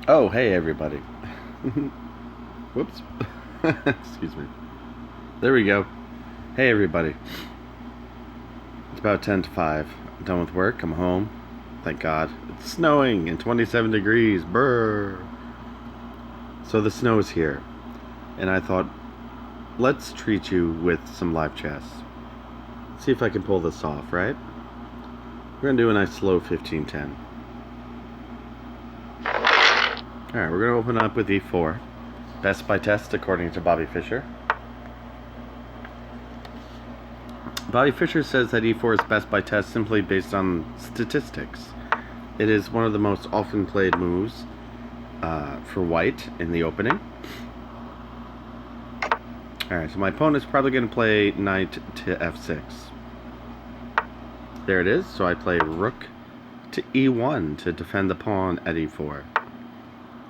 Oh, hey everybody. Whoops. Excuse me. There we go. Hey everybody. It's about 10 to 5. I'm done with work. I'm home. Thank God. It's snowing and 27 degrees. Brr. So the snow is here. And I thought, let's treat you with some live chess. See if I can pull this off, right? We're going to do a nice slow 15-10. Alright, we're going to open up with e4. Best by test according to Bobby Fischer. Bobby Fischer says that e4 is best by test simply based on statistics. It is one of the most often played moves for white in the opening. Alright, so my opponent's probably going to play knight to f6. There it is, so I play rook to e1 to defend the pawn at e4.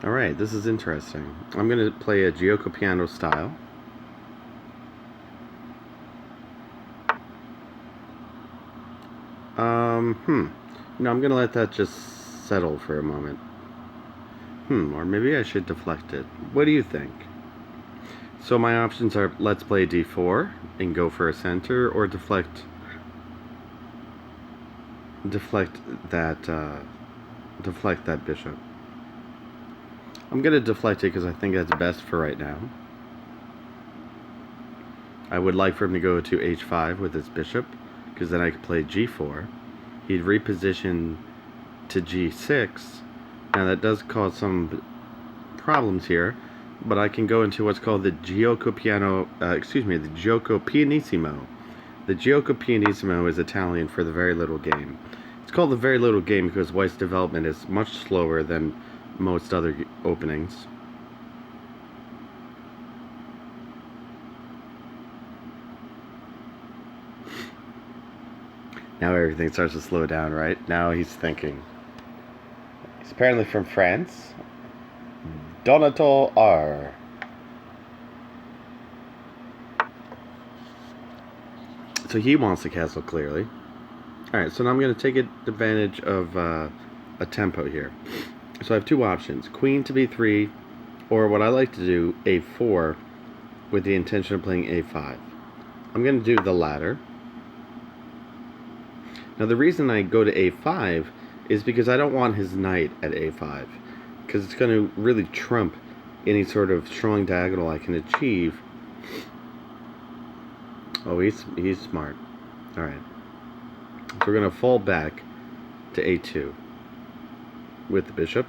Alright, this is interesting. I'm going to play a Gioco piano style. No, I'm going to let that just settle for a moment. Or maybe I should deflect it. What do you think? So my options are, let's play d4 and go for a center, or deflect that bishop. I'm going to deflect it because I think that's best for right now. I would like for him to go to h5 with his bishop, because then I could play g4. He'd reposition to g6. Now that does cause some problems here, but I can go into what's called the Gioco Pianissimo. The Gioco Pianissimo is Italian for the very little game. It's called the very little game because white's development is much slower than most other openings. Now everything starts to slow down, right? Now he's thinking. He's apparently from France. Donato R. So he wants the castle, clearly. Alright, so now I'm going to take advantage of a tempo here. So I have two options. Queen to b3, or what I like to do, a4, with the intention of playing a5. I'm going to do the latter. Now the reason I go to a5 is because I don't want his knight at a5, because it's going to really trump any sort of strong diagonal I can achieve. Oh, he's smart. Alright. So we're going to fall back to a2 with the bishop.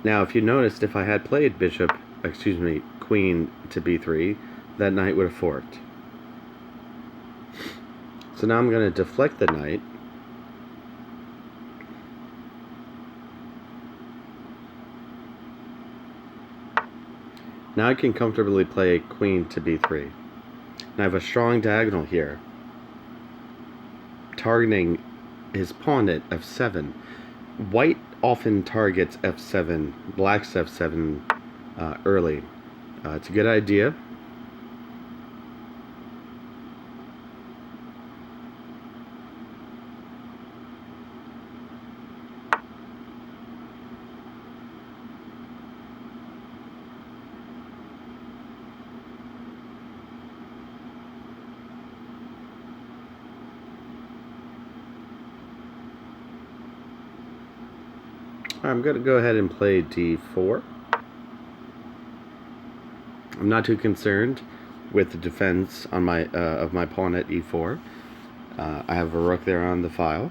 Now if you noticed, if I had played queen to b3, that knight would have forked. So now I'm going to deflect the knight. Now I can comfortably play queen to b3. And I have a strong diagonal here, targeting his pawn at f7. White often targets f7, black's f7 early. It's a good idea. I'm going to go ahead and play d4. I'm not too concerned with the defense on my of my pawn at e4. I have a rook there on the file.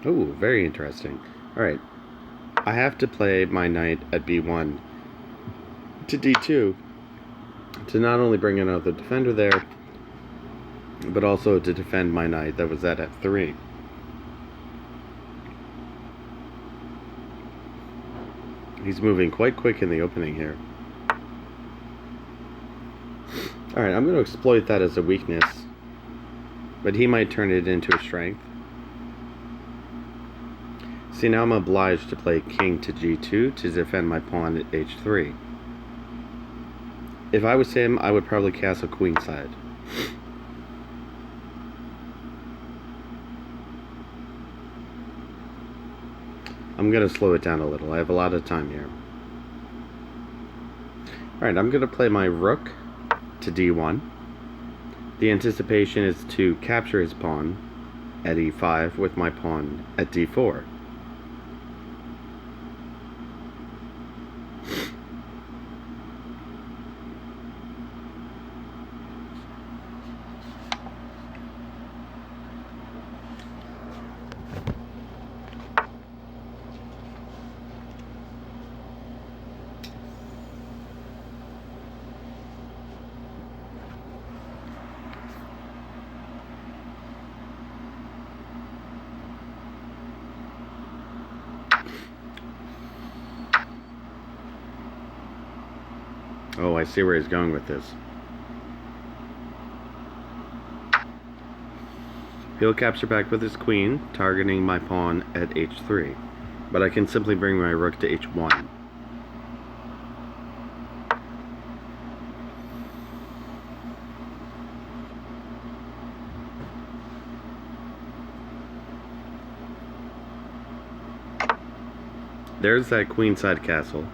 Ooh, very interesting. Alright, I have to play my knight at b1 to d2 to not only bring another defender there, but also to defend my knight that was at f3. He's moving quite quick in the opening here. Alright, I'm going to exploit that as a weakness, but he might turn it into a strength. See, now I'm obliged to play king to g2 to defend my pawn at h3. If I was him, I would probably castle queenside. I'm going to slow it down a little. I have a lot of time here. Alright, I'm going to play my rook to d1. The anticipation is to capture his pawn at e5 with my pawn at d4. Oh, I see where he's going with this. He'll capture back with his queen, targeting my pawn at h3. But I can simply bring my rook to h1. There's that queenside castle.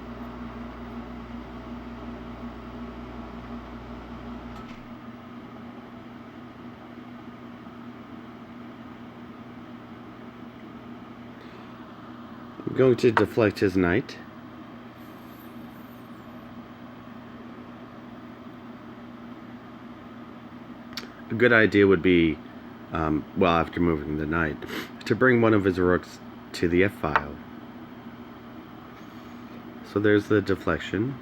I'm going to deflect his knight. A good idea would be, well, after moving the knight, to bring one of his rooks to the f file. So there's the deflection.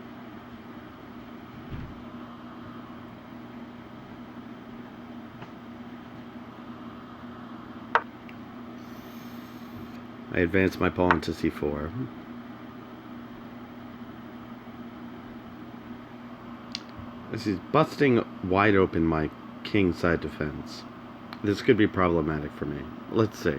I advance my pawn to c4. This is busting wide open my king side defense. This could be problematic for me. Let's see.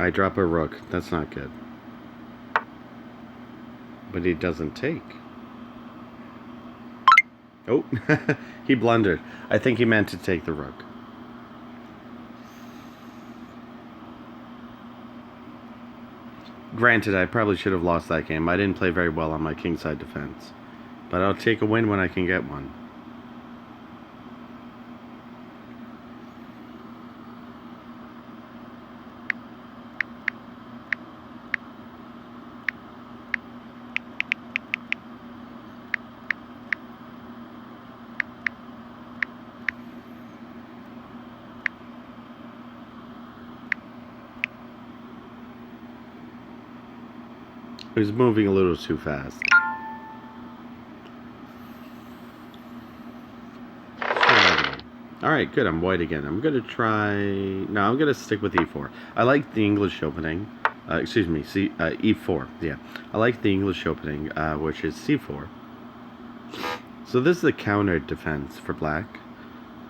I drop a rook. That's not good. But he doesn't take. Oh, he blundered. I think he meant to take the rook. Granted, I probably should have lost that game. I didn't play very well on my kingside defense. But I'll take a win when I can get one. He was moving a little too fast. Alright, good. I'm white again. I'm going to try... No, I'm going to stick with e4. I like the English opening. Excuse me, e4. Yeah. I like the English opening, which is c4. So this is a counter defense for black.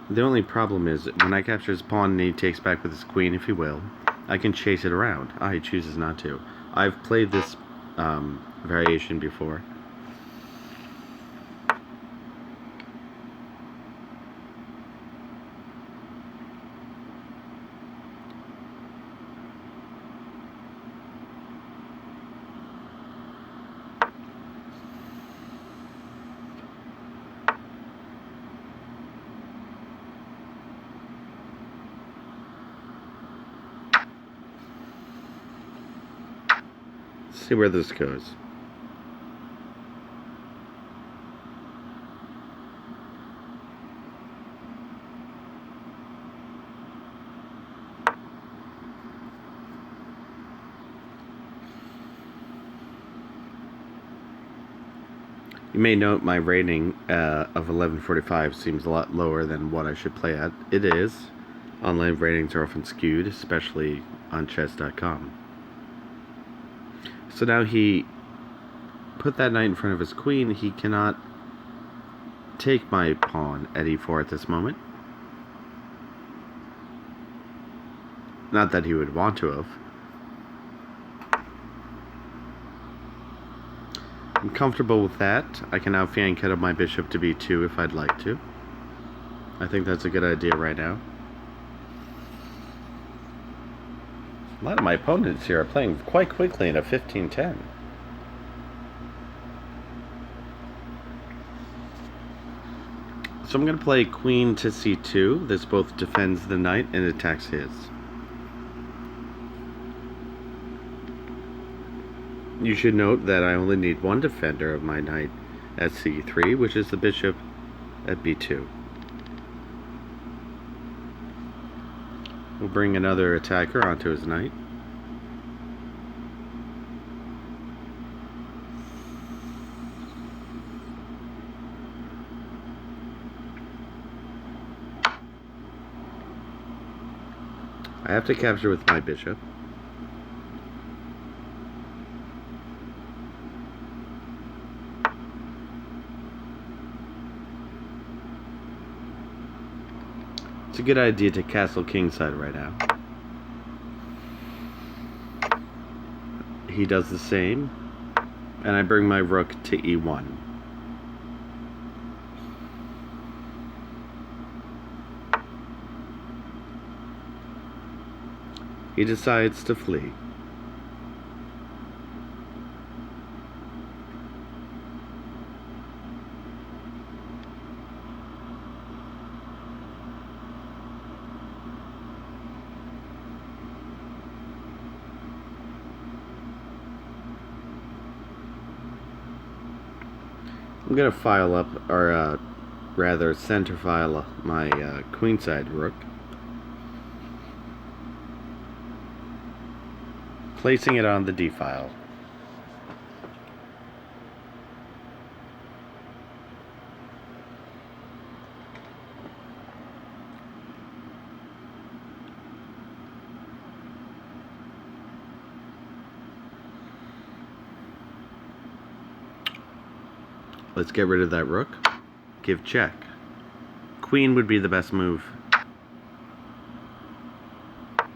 The only problem is, when I capture his pawn and he takes back with his queen, if he will, I can chase it around. He chooses not to. I've played this variation before. Let's see where this goes. You may note my rating of 1145 seems a lot lower than what I should play at. It is. Online ratings are often skewed, especially on chess.com. So now he put that knight in front of his queen. He cannot take my pawn at e4 at this moment. Not that he would want to have. I'm comfortable with that. I can now fianchetto my bishop to b2 if I'd like to. I think that's a good idea right now. A lot of my opponents here are playing quite quickly in a 15-10. So I'm going to play queen to c2. This both defends the knight and attacks his. You should note that I only need one defender of my knight at c3, which is the bishop at b2. We'll bring another attacker onto his knight. I have to capture with my bishop. It's a good idea to castle kingside right now. He does the same, and I bring my rook to e1. He decides to flee. I'm going to file up, or rather center file my queenside rook, placing it on the d file. Let's get rid of that rook. Give check. Queen would be the best move,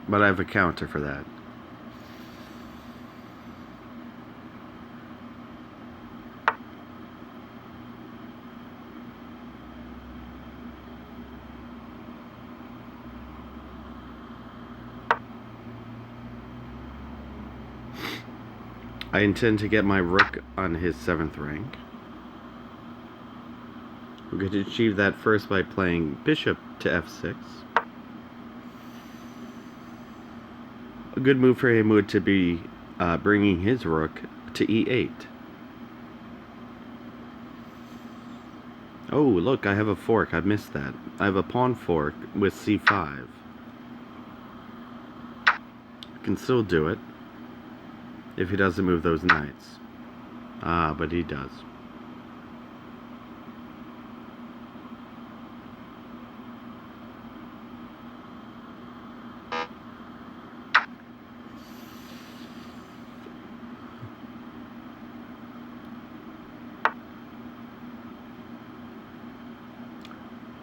but I have a counter for that. I intend to get my rook on his 7th rank. We're going to achieve that first by playing bishop to f6. A good move for him would to be bringing his rook to e8. Oh, look, I have a fork. I missed that. I have a pawn fork with c5. I can still do it if he doesn't move those knights. Ah, but he does.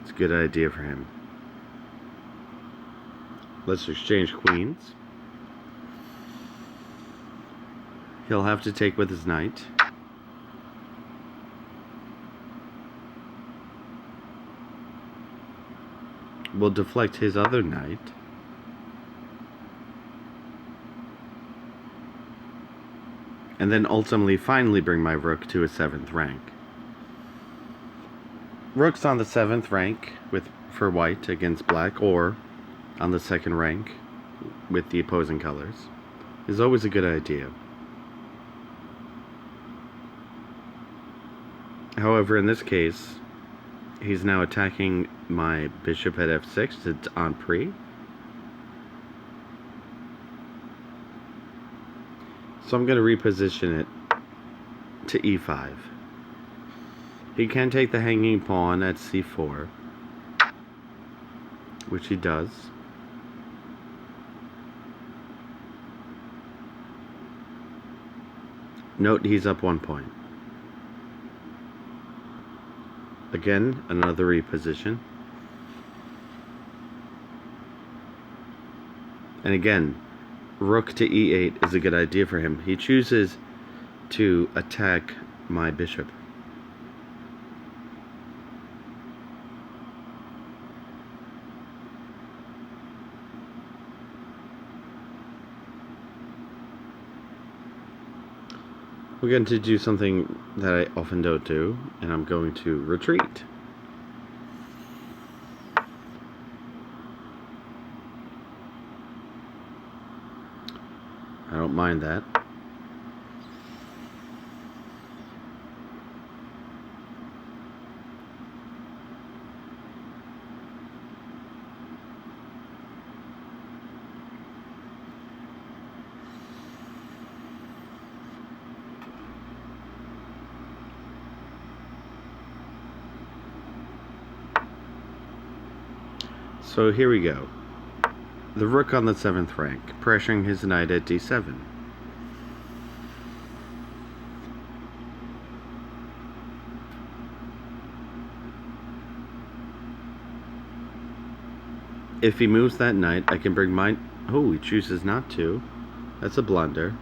It's a good idea for him. Let's exchange queens. He'll have to take with his knight. We'll deflect his other knight. And then ultimately finally bring my rook to a 7th rank. Rook's on the 7th rank for white against black, or on the 2nd rank with the opposing colors, is always a good idea. However, in this case, he's now attacking my bishop at f6. It's en prise. So I'm going to reposition it to e5. He can take the hanging pawn at c4, which he does. Note he's up 1 point. Again, another reposition. And again, rook to e8 is a good idea for him. He chooses to attack my bishop. We're going to do something that I often don't do, and I'm going to retreat. I don't mind that. So here we go. The rook on the 7th rank, pressuring his knight at d7. If he moves that knight, I can bring my... Oh, he chooses not to. That's a blunder.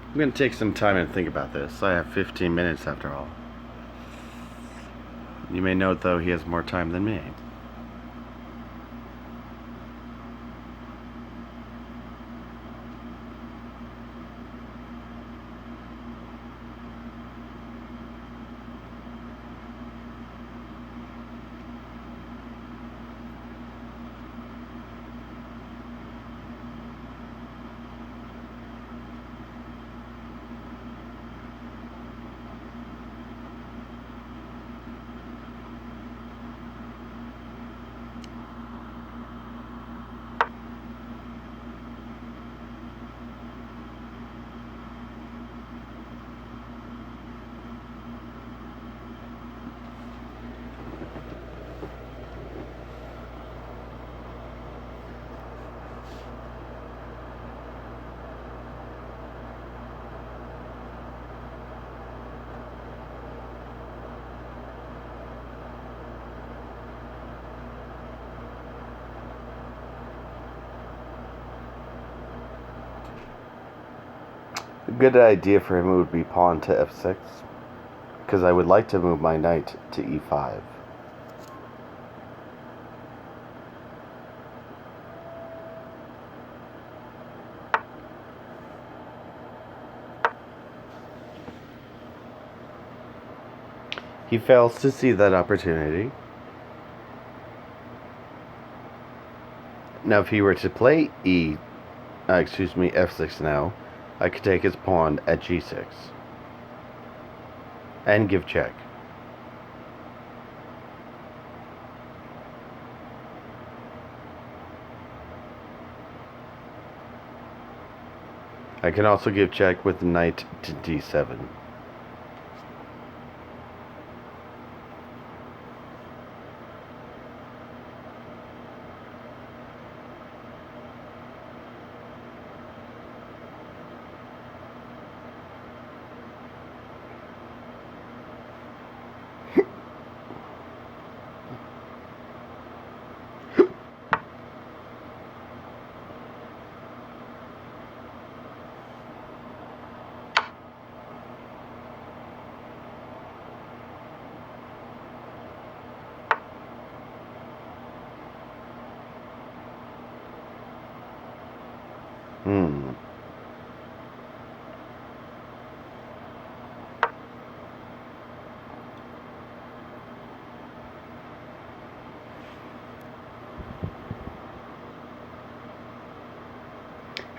I'm going to take some time and think about this. I have 15 minutes after all. You may note, though, he has more time than me. A good idea for him would be pawn to f6, because I would like to move my knight to e5. He fails to see that opportunity. Now if he were to play f6 now, I could take his pawn at g6 and give check. I can also give check with knight to d7.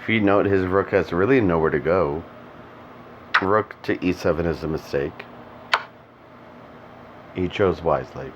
If you note, his rook has really nowhere to go. Rook to e7 is a mistake. He chose wisely.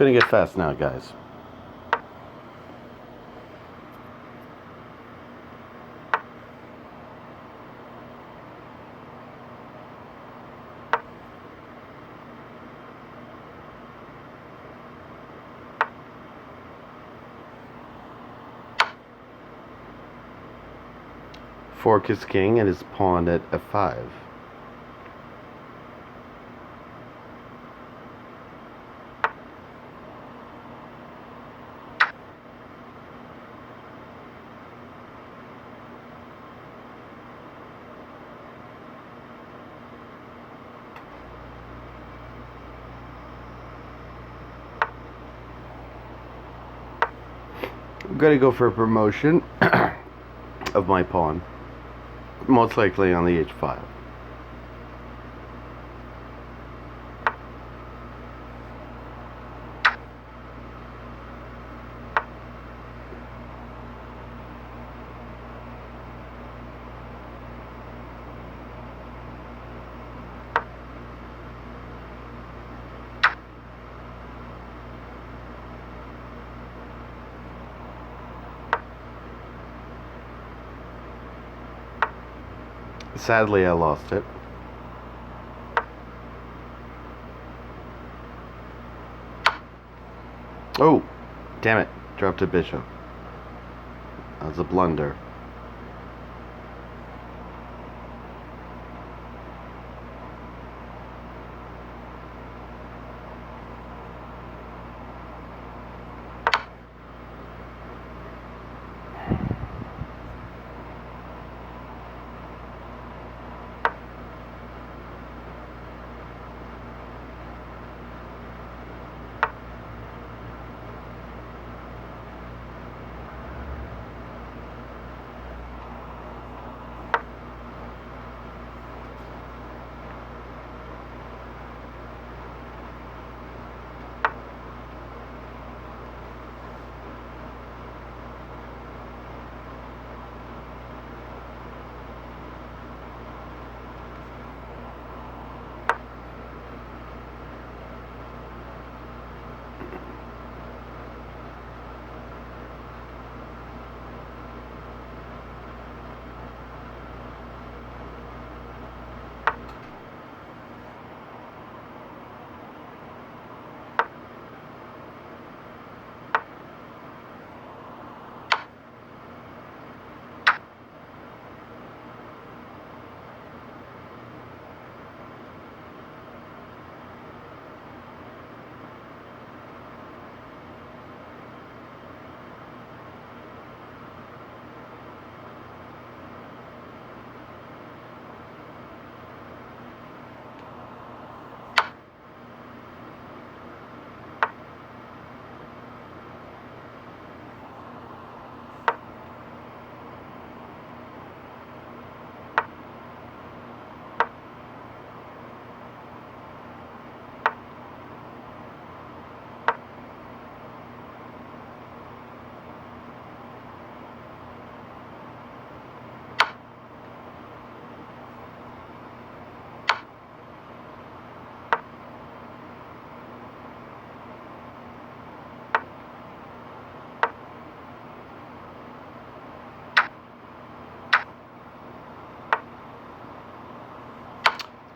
Couldn't get fast now, guys. Fork is king and is pawned at f5. I'm going to go for a promotion of my pawn, most likely on the h file. Sadly, I lost it. Oh, damn it. Dropped a bishop. That was a blunder.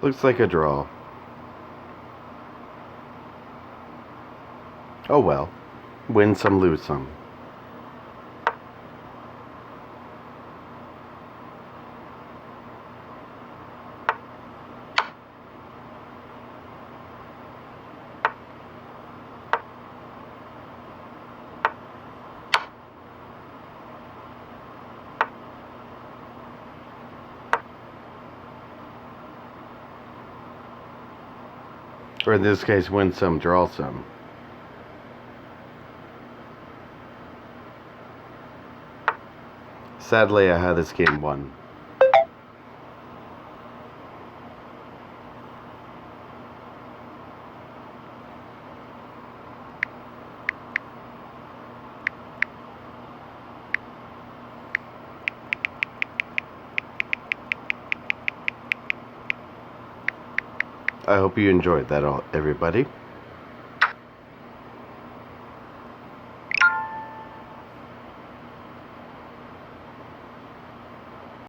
Looks like a draw. Oh well. Win some, lose some. Or in this case, win some, draw some. Sadly, I had this game won. I hope you enjoyed that, everybody.